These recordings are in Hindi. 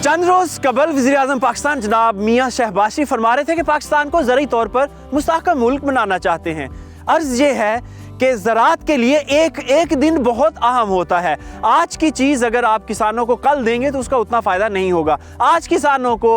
चंद रोज़ कबल वज़ीर-ए-आज़म पाकिस्तान जनाब मियाँ शहबाज फरमा रहे थे कि पाकिस्तान को ज़रूरी तौर पर मुस्तक़िल मुल्क बनाना चाहते हैं। अर्ज़ ये है कि ज़राअत के लिए एक दिन बहुत अहम होता है। आज की चीज़ अगर आप किसानों को कल देंगे तो उसका उतना फ़ायदा नहीं होगा। आज किसानों को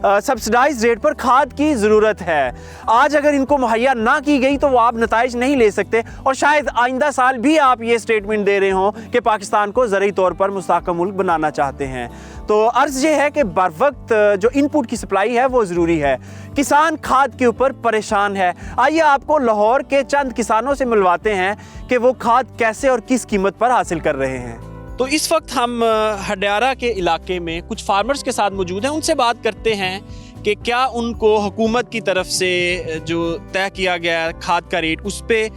सब्सिडाइज रेट पर खाद की ज़रूरत है। आज अगर इनको मुहैया ना की गई तो वो आप नताइज नहीं ले सकते और शायद आइंदा साल भी आप ये स्टेटमेंट दे रहे हों कि पाकिस्तान को ज़रूरी तौर पर मुस्तक़िल मुल्क बनाना चाहते हैं। तो अर्ज़ ये है कि बर वक्त जो इनपुट की सप्लाई है वो ज़रूरी है। किसान खाद के ऊपर परेशान है। आइए आपको लाहौर के चंद किसानों से मिलवाते हैं कि वो खाद कैसे और किस कीमत पर हासिल कर रहे हैं। तो इस वक्त हम हडियारा के इलाके में कुछ फार्मर्स के साथ मौजूद हैं। उनसे बात करते हैं कि क्या उनको हुकूमत की तरफ से जो तय किया गया खाद का रेट उस पर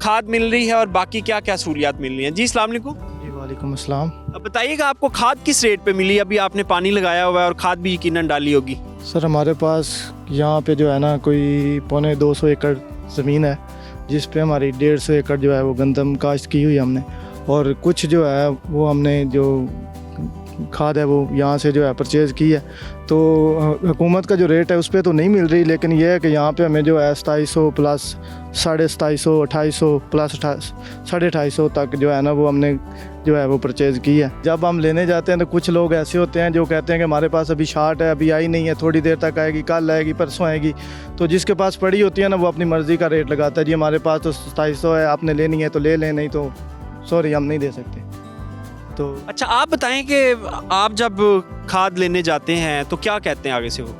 खाद मिल रही है और बाकी क्या क्या सहूलियात मिल रही हैं। जी अस्सलाम वालेकुम। जी वालेकुम अस्सलाम। अब बताइएगा आपको खाद किस रेट पे मिली? अभी आपने पानी लगाया हुआ है और खाद भी यकीनन डाली होगी। सर हमारे पास यहाँ पे जो है ना कोई 250 एकड़ ज़मीन है जिस पे हमारी 150 एकड़ जो है वो गंदम काश्त की हुई हमने, और कुछ जो है वो हमने जो खाद है वो यहाँ से जो है परचेज़ की है। तो हुकूमत का जो रेट है उस पर तो नहीं मिल रही, लेकिन यह है कि यहाँ पे हमें जो है 2700 प्लस 2750, 2800 प्लस 2850 तक जो है ना वो हमने जो है वो परचेज़ की है। जब हम लेने जाते हैं तो कुछ लोग ऐसे होते हैं जो कहते हैं कि हमारे पास अभी शार्ट है, अभी आई नहीं है, थोड़ी देर तक आएगी, कल आएगी, परसों आएगी। तो जिसके पास पड़ी होती है ना वो अपनी मर्ज़ी का रेट लगाता है। जी हमारे पास तो 2700 है, आपने लेनी है तो ले लें, नहीं तो सॉरी हम नहीं दे सकते। तो अच्छा आप बताएं कि आप जब खाद लेने जाते हैं तो क्या कहते हैं आगे से वो?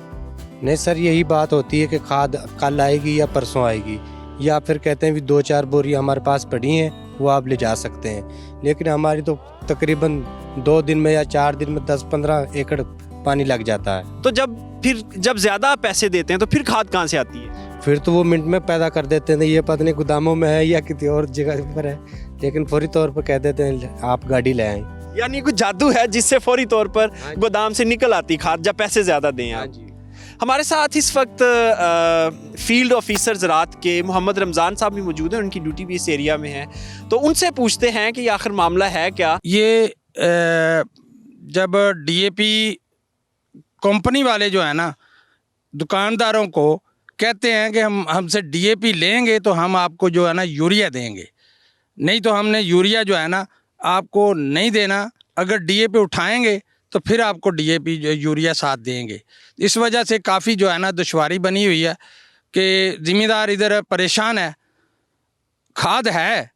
नहीं सर, यही बात होती है कि खाद कल आएगी या परसों आएगी, या फिर कहते हैं भी 2-4 बोरी हमारे पास पड़ी हैं वो आप ले जा सकते हैं। लेकिन हमारी तो तकरीबन 2 दिन में या 4 दिन में 10-15 एकड़ पानी लग जाता है। तो जब ज़्यादा पैसे देते हैं तो फिर खाद कहाँ से आती है? फिर तो वो मिनट में पैदा कर देते हैं। ये पता नहीं गोदामों में है या किसी और जगह पर है, लेकिन फौरी तौर पर कह देते हैं आप गाड़ी ले आएँ। यानी कुछ जादू है जिससे फौरी तौर पर गोदाम से निकल आती खाद जब पैसे ज़्यादा दें आप। हमारे साथ इस वक्त फील्ड ऑफिसर ज़राअत के मोहम्मद रमज़ान साहब भी मौजूद हैं। उनकी ड्यूटी भी इस एरिया में है, तो उनसे पूछते हैं कि आखिर मामला है क्या। ये जब डीएपी कंपनी वाले जो है ना दुकानदारों को कहते हैं कि हम हमसे डीएपी लेंगे तो हम आपको जो है ना यूरिया देंगे, नहीं तो हमने यूरिया जो है ना आपको नहीं देना, अगर डीएपी उठाएंगे तो फिर आपको डीएपी यूरिया साथ देंगे। इस वजह से काफ़ी जो है ना दुश्वारी बनी हुई है कि ज़िम्मेदार इधर परेशान है। खाद है,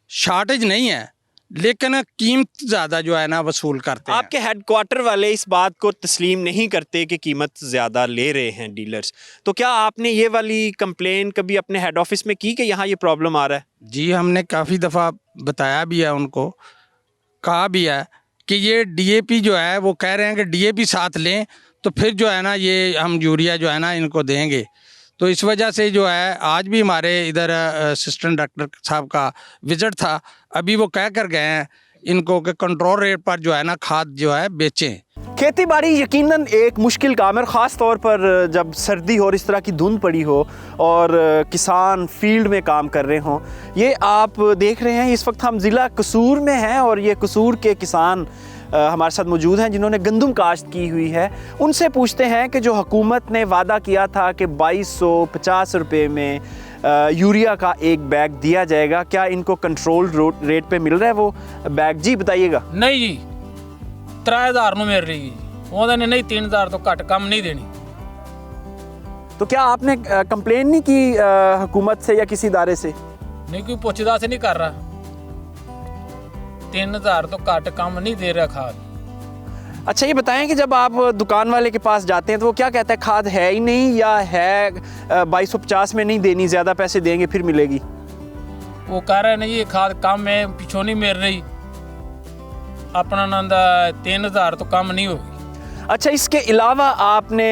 शॉर्टेज नहीं है, लेकिन कीमत ज़्यादा जो है ना वसूल करते हैं। आपके हेडक्वार्टर वाले इस बात को तस्लीम नहीं करते कि कीमत ज़्यादा ले रहे हैं डीलर्स, तो क्या आपने ये वाली कंप्लेन कभी अपने हेड ऑफिस में की कि यहाँ ये प्रॉब्लम आ रहा है? जी हमने काफ़ी दफ़ा बताया भी है, उनको कहा भी है कि ये डीएपी जो है वो कह रहे हैं कि डीएपी साथ लें तो फिर जो है ना ये हम यूरिया जो है ना इनको देंगे। तो इस वजह से जो है आज भी हमारे इधर असिस्टेंट डायरेक्टर साहब का विज़िट था, अभी वो कह कर गए हैं इनको कि कंट्रोल रेट पर जो है ना खाद जो है बेचें। खेती बाड़ी यकीनन एक मुश्किल काम है, ख़ास तौर पर जब सर्दी हो और इस तरह की धुंध पड़ी हो और किसान फील्ड में काम कर रहे हों। ये आप देख रहे हैं इस वक्त हम ज़िला कसूर में हैं और ये कसूर के किसान हमारे साथ मौजूद हैं जिन्होंने गंदम काश्त की हुई है। उनसे पूछते हैं कि जो हुकूमत ने वादा किया था कि 2250 रुपये में यूरिया का एक बैग दिया जाएगा, क्या इनको कंट्रोल रेट पे मिल रहा है वो बैग? जी बताइएगा। नहीं जी 3000 ਨੂੰ ਮਿਲ ਰਹੀ ਉਹਦੇ ਨੇ नहीं 3000 ਤੋਂ ਘੱਟ कम नहीं देनी। तो क्या आपने कंप्लेन नहीं की हुकूमत से या किसी इदारे से? नहीं कोई पुछदा से नहीं कर रहा, 3000 तो घट कम नहीं दे रहा खाद। अच्छा ये बताएं कि जब आप दुकान वाले के पास जाते हैं तो वो क्या कहता है, खाद है ही नहीं या है 2250 में नहीं देनी, ज़्यादा पैसे देंगे फिर मिलेगी? वो कह रहे नहीं ये खाद कम है, पिछों नहीं मिल रही, अपना नंदा 3000 तो कम नहीं होगी। अच्छा इसके अलावा आपने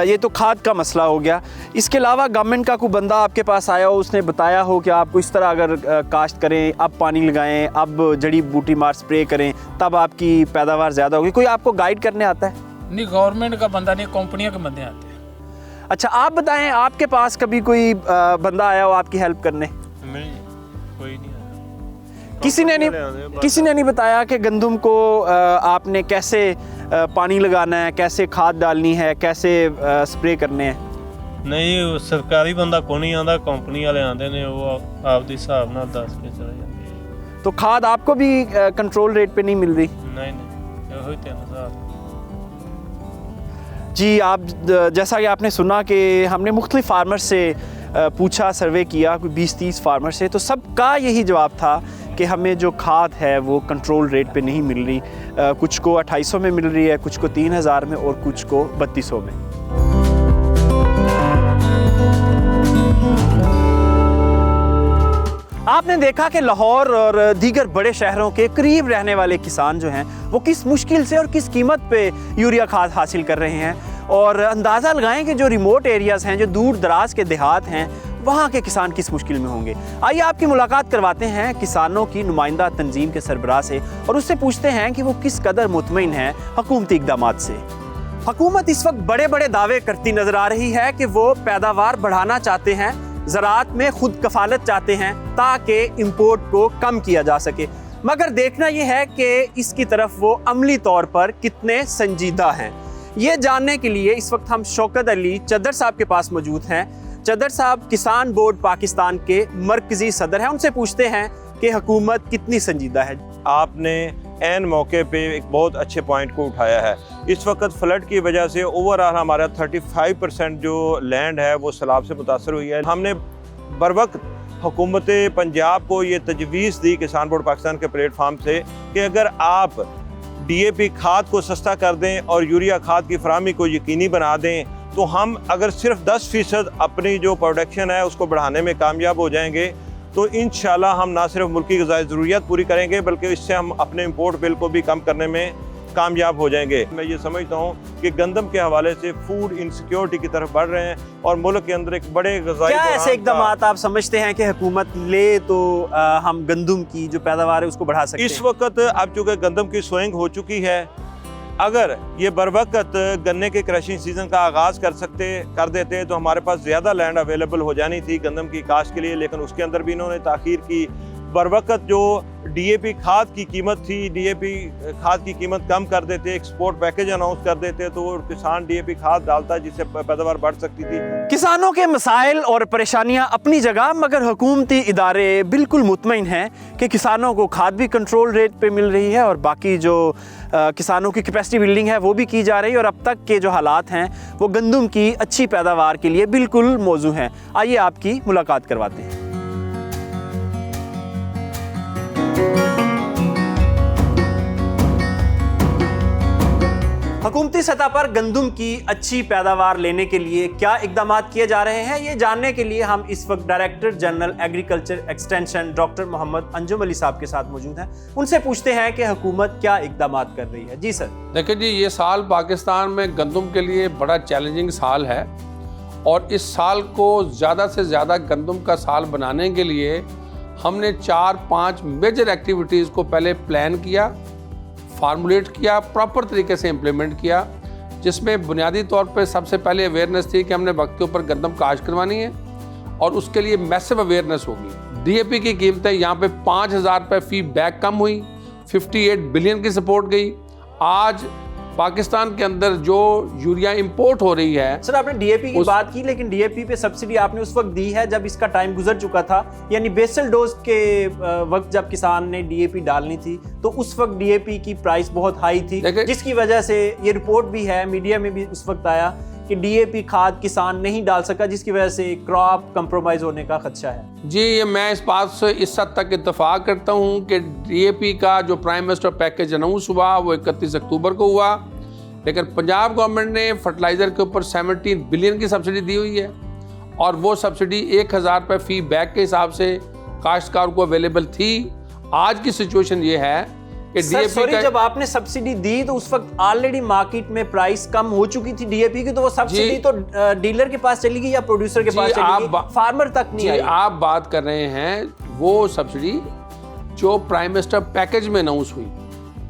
ये तो खाद का मसला हो गया, इसके अलावा गवर्नमेंट का कोई बंदा आपके पास आया हो, उसने बताया हो कि आपको इस तरह अगर काश्त करें, अब पानी लगाएं, अब जड़ी बूटी मार स्प्रे करें तब आपकी पैदावार ज़्यादा होगी, कोई आपको गाइड करने आता है? नहीं गवर्नमेंट का बंदा नहीं, कंपनियों के बंदे आते हैं। अच्छा आप बताएं आपके पास कभी कोई बंदा आया हो आपकी हेल्प करने? नहीं कोई नहीं आया। किसी ने नहीं बताया कि गंदम को आपने कैसे पानी लगाना है, कैसे खाद डालनी है, कैसे स्प्रे करने हैं? नहीं सरकारी बंदा को नहीं आता, कंपनी वाले आते ने, वो आपदी हिसाब नाल दस के चले जाते हैं। तो खाद आपको भी कंट्रोल रेट पे नहीं मिल रही? नहीं यही 3000। जी, आप जैसा कि आपने सुना कि हमने मुख्तलिफ फार्मर से पूछा, सर्वे किया, कोई 20-30 फार्मर से, तो सबका यही जवाब था कि हमें जो खाद है वो कंट्रोल रेट पे नहीं मिल रही। कुछ को 2800 में मिल रही है, कुछ को 3000 में और कुछ को 3200 में। आपने देखा कि लाहौर और दीगर बड़े शहरों के करीब रहने वाले किसान जो हैं वो किस मुश्किल से और किस कीमत पे यूरिया खाद हासिल कर रहे हैं, और अंदाज़ा लगाएं कि जो रिमोट एरियाज़ हैं, जो दूर दराज के देहात हैं, वहाँ के किसान किस मुश्किल में होंगे। आइए आपकी मुलाकात करवाते हैं किसानों की नुमाइंदा तंजीम के सरबराह से और उससे पूछते हैं कि वो किस कदर मुतमईन हैं हुकूमती इक़दामात से। हुकूमत इस वक्त बड़े बड़े दावे करती नज़र आ रही है कि वो पैदावार बढ़ाना चाहते हैं, ज़राअत में खुद कफालत चाहते हैं ताकि इंपोर्ट को कम किया जा सके, मगर देखना यह है कि इसकी तरफ वो अमली तौर पर कितने संजीदा हैं। ये जानने के लिए इस वक्त हम शौकत अली चद्दर साहब के पास मौजूद हैं। चद्दर साहब किसान बोर्ड पाकिस्तान के मरकज़ी सदर हैं। उनसे पूछते हैं कि हुकूमत कितनी संजीदा है। आपने ऐन मौके पे एक बहुत अच्छे पॉइंट को उठाया है। इस वक्त फ्लड की वजह से ओवरऑल हमारा 35% जो लैंड है वो सैलाब से मुतासर हुई है। हमने बर वक्त हुकूमत पंजाब को ये तजवीज़ दी किसान बोर्ड पाकिस्तान के प्लेटफार्म से कि अगर आप DAP खाद को सस्ता कर दें और यूरिया खाद की फराहमी को यकीनी बना दें, तो हम अगर सिर्फ 10% अपनी जो प्रोडक्शन है उसको बढ़ाने में कामयाब हो जाएंगे, तो इंशाल्लाह हम ना सिर्फ मुल्की ग़िज़ाई ज़रूरियात पूरी करेंगे बल्कि इससे हम अपने इंपोर्ट बिल को भी कम करने में कामयाब हो जाएंगे। मैं ये समझता हूँ कि गंदम के हवाले से फूड इनसिक्योरिटी की तरफ बढ़ रहे हैं और मुल्क के अंदर एक बड़े ग़िज़ाई क्या ऐसे इक़दाम आप समझते हैं कि हुकूमत ले तो हम गंदम की जो पैदावार है उसको बढ़ा सकते हैं? इस वक्त अब चूँकि गंदम की सोइंग हो चुकी है, अगर ये बर वक्त गन्ने के क्रशिंग सीज़न का आगाज़ कर देते तो हमारे पास ज़्यादा लैंड अवेलेबल हो जानी थी गंदम की काश्त के लिए, लेकिन उसके अंदर भी इन्होंने ताख़ीर की। बर वक्त जो DAP खाद की कीमत थी, DAP खाद की कीमत कम कर देते, एक्सपोर्ट पैकेज अनाउंस कर देते तो किसान DAP खाद डालता जिससे पैदावार बढ़ सकती थी। किसानों के मसाइल और परेशानियां अपनी जगह, मगर हुकूमती इदारे बिल्कुल मुतमईन हैं कि किसानों को खाद भी कंट्रोल रेट पे मिल रही है और बाकी जो किसानों की कैपेसिटी बिल्डिंग है वो भी की जा रही है, और अब तक के जो हालात हैं वो गंदम की अच्छी पैदावार के लिए बिल्कुल मौजू हैं। आइए आपकी मुलाकात करवाते हैं। हुकूमती सतह पर गंदम की अच्छी पैदावार लेने के लिए क्या इकदाम किए जा रहे हैं, ये जानने के लिए हम इस वक्त director general agriculture extension doctor Mohammad Anjum Ali साहब के साथ मौजूद हैं। उनसे पूछते हैं कि हुकूमत क्या इकदाम कर रही है। जी सर। देखिए जी, ये साल पाकिस्तान में गंदम के लिए बड़ा चैलेंजिंग साल है और इस साल को ज़्यादा से ज़्यादा गंदम का साल बनाने के लिए हमने 4-5 मेजर एक्टिविटीज़ को पहले प्लान किया, फार्मूलेट किया, प्रॉपर तरीके से इम्प्लीमेंट किया, जिसमें बुनियादी तौर पे सबसे पहले अवेयरनेस थी कि हमने वक्त के ऊपर गंदम काश्त करवानी है और उसके लिए मैसिव अवेयरनेस होगी। DAP की कीमतें यहाँ पे 5000 रुपये फी बैग कम हुई, 58 बिलियन की सपोर्ट गई। आज पाकिस्तान के अंदर जो यूरिया इंपोर्ट हो रही है। सर आपने DAP की बात की, लेकिन DAP पे सब्सिडी आपने उस वक्त दी है जब इसका टाइम गुजर चुका था, यानी बेसल डोज के वक्त जब किसान ने DAP डालनी थी तो उस वक्त DAP की प्राइस बहुत हाई थी, जिसकी वजह से ये रिपोर्ट भी है, मीडिया में भी उस वक्त आया कि DAP खाद किसान नहीं डाल सका, जिसकी वजह से क्रॉप कंप्रोमाइज होने का खदशा है। जी, ये मैं इस बात से इस हद तक इत्तेफाक करता हूँ कि DAP का जो प्राइम मिनिस्टर पैकेज अनाउंस हुआ वो 31 अक्टूबर को हुआ, लेकिन पंजाब गवर्नमेंट ने फर्टिलाइज़र के ऊपर 17 बिलियन की सब्सिडी दी हुई है और वो सब्सिडी 1000 रुपये फी बैग के हिसाब से काश्तकार को अवेलेबल थी। आज की सिचुएशन ये है कि DAP जब आपने सब्सिडी दी तो उस वक्त ऑलरेडी मार्केट में प्राइस कम हो चुकी थी DAP की, तो वो सब्सिडी तो डीलर के पास चली गई या प्रोड्यूसर के पास चली गई, फार्मर तक नहीं आई। आप बात कर रहे हैं वो सब्सिडी जो प्राइम मिनिस्टर पैकेज में अनाउंस हुई,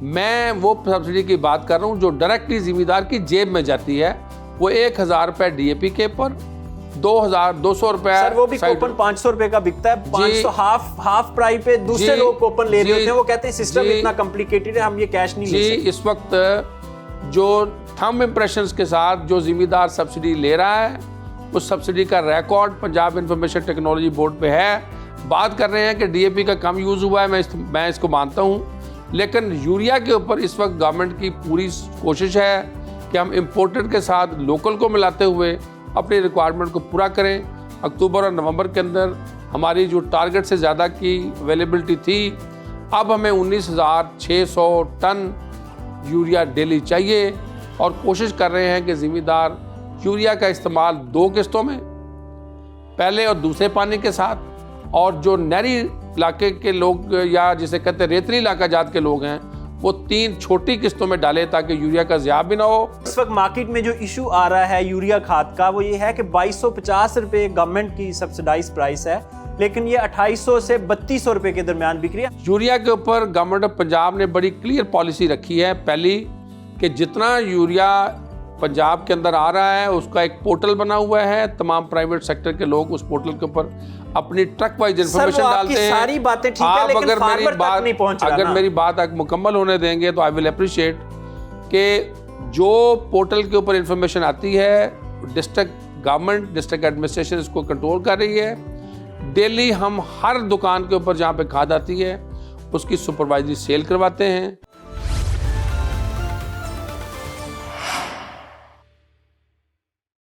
मैं वो सब्सिडी की बात कर रहा हूँ जो डायरेक्टली जिम्मेदार की जेब में जाती है। वो 1000 रुपये DAP के ऊपर, 2200 रुपये सर वो भी कूपन 500 रुपए का बिकता है, 500 हाफ प्राइस पे दूसरे लोग कूपन ले रहे होते हैं। वो कहते हैं सिस्टम इतना कॉम्प्लिकेटेड है, हम ये कैश नहीं ले सकते। इस वक्त जो थंब इम्प्रेशंस के साथ जो ज़िम्मेदार सब्सिडी ले रहा है, उस सब्सिडी का record Punjab information technology board पे है। बात कर रहे हैं कि डीएपी का कम यूज़ हुआ है, मैं इसको मानता हूँ, लेकिन यूरिया के ऊपर इस वक्त गवर्नमेंट की पूरी कोशिश है कि हम इम्पोर्टेड के साथ लोकल को मिलाते हुए अपनी रिक्वायरमेंट को पूरा करें। अक्टूबर और नवंबर के अंदर हमारी जो टारगेट से ज़्यादा की अवेलेबिलिटी थी, अब हमें 19,600 टन यूरिया डेली चाहिए और कोशिश कर रहे हैं कि ज़िम्मेदार यूरिया का इस्तेमाल 2 किस्तों में, पहले और दूसरे पानी के साथ, और जो नहरी इलाके के लोग या जिसे कहते हैं रेतली इलाका जात के लोग हैं, वो 3 छोटी किस्तों में डालें ताकि यूरिया का ज़िया भी ना हो। इस वक्त मार्केट में जो इशू आ रहा है यूरिया खाद का, वो ये है कि 2250 रुपये गवर्नमेंट की सब्सिडाइज प्राइस है, लेकिन ये 2800 से 3200 रुपये के दरमियान बिक रही है। यूरिया के ऊपर गवर्नमेंट ऑफ पंजाब ने बड़ी क्लियर पॉलिसी रखी है। पहली कि जितना यूरिया पंजाब के अंदर आ रहा है उसका एक पोर्टल बना हुआ है, तमाम प्राइवेट सेक्टर के लोग उस पोर्टल के ऊपर अपनी ट्रक वाइज इन्फॉर्मेशन डालते हैं। सारी बातें ठीक है, लेकिन फार्मर तक नहीं पहुंच रहा। अगर मेरी बात आप मुकम्मल होने देंगे तो आई विल अप्रिशिएट कि जो पोर्टल के ऊपर इन्फॉर्मेशन आती है, डिस्ट्रिक्ट गवर्नमेंट, डिस्ट्रिक्ट एडमिनिस्ट्रेशन इसको कंट्रोल कर रही है। डेली हम हर दुकान के ऊपर जहाँ पे खाद आती है उसकी सुपरवाइजरी सेल करवाते हैं।